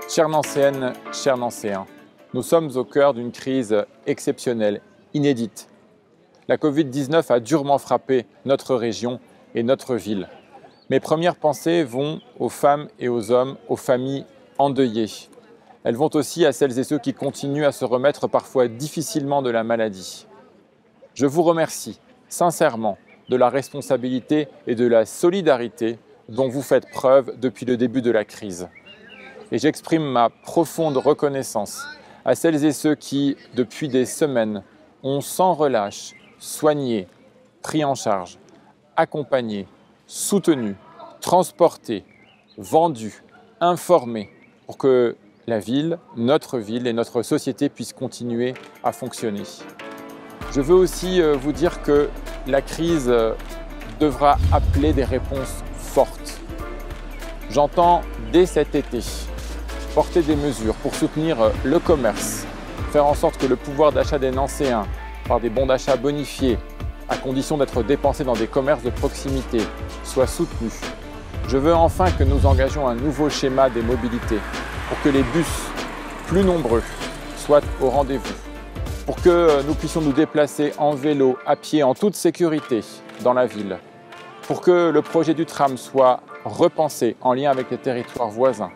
Chères Nancéennes, chers Nancéens, nous sommes au cœur d'une crise exceptionnelle, inédite. La Covid-19 a durement frappé notre région et notre ville. Mes premières pensées vont aux femmes et aux hommes, aux familles endeuillées. Elles vont aussi à celles et ceux qui continuent à se remettre parfois difficilement de la maladie. Je vous remercie sincèrement de la responsabilité et de la solidarité dont vous faites preuve depuis le début de la crise. Et j'exprime ma profonde reconnaissance à celles et ceux qui, depuis des semaines, ont sans relâche soigné, pris en charge, accompagné, soutenu, transporté, vendu, informé pour que la ville, notre ville et notre société puissent continuer à fonctionner. Je veux aussi vous dire que la crise devra appeler des réponses fortes. J'entends dès cet été porter des mesures pour soutenir le commerce, faire en sorte que le pouvoir d'achat des Nancéens, par des bons d'achat bonifiés, à condition d'être dépensés dans des commerces de proximité, soit soutenu. Je veux enfin que nous engagions un nouveau schéma des mobilités pour que les bus, plus nombreux, soient au rendez-vous, pour que nous puissions nous déplacer en vélo, à pied, en toute sécurité dans la ville, pour que le projet du tram soit repensé en lien avec les territoires voisins.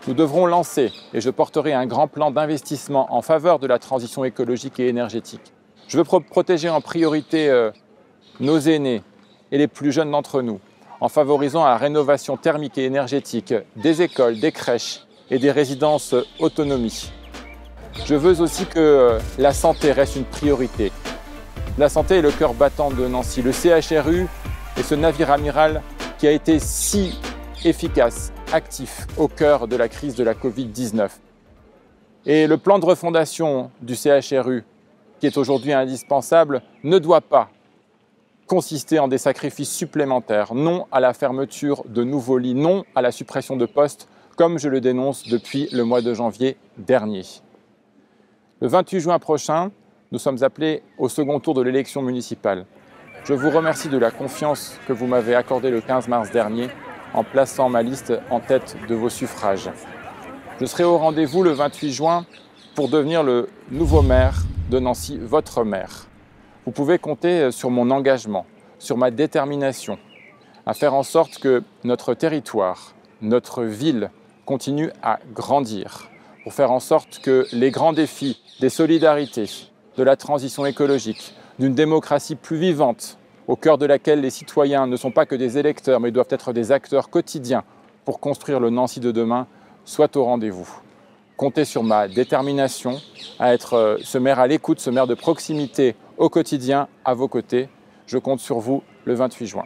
Nous devrons lancer, et je porterai un grand plan d'investissement en faveur de la transition écologique et énergétique. Je veux protéger en priorité nos aînés et les plus jeunes d'entre nous, en favorisant la rénovation thermique et énergétique des écoles, des crèches et des résidences autonomie. Je veux aussi que la santé reste une priorité. La santé est le cœur battant de Nancy. Le CHRU est ce navire amiral qui a été si efficace, actif au cœur de la crise de la Covid-19. Et le plan de refondation du CHRU, qui est aujourd'hui indispensable, ne doit pas consister en des sacrifices supplémentaires. Non à la fermeture de nouveaux lits, non à la suppression de postes, comme je le dénonce depuis le mois de janvier dernier. Le 28 juin prochain, nous sommes appelés au second tour de l'élection municipale. Je vous remercie de la confiance que vous m'avez accordée le 15 mars dernier en plaçant ma liste en tête de vos suffrages. Je serai au rendez-vous le 28 juin pour devenir le nouveau maire de Nancy, votre maire. Vous pouvez compter sur mon engagement, sur ma détermination à faire en sorte que notre territoire, notre ville continue à grandir, pour faire en sorte que les grands défis des solidarités, de la transition écologique, d'une démocratie plus vivante, au cœur de laquelle les citoyens ne sont pas que des électeurs, mais doivent être des acteurs quotidiens pour construire le Nancy de demain, soient au rendez-vous. Comptez sur ma détermination à être ce maire à l'écoute, ce maire de proximité au quotidien, à vos côtés. Je compte sur vous le 28 juin.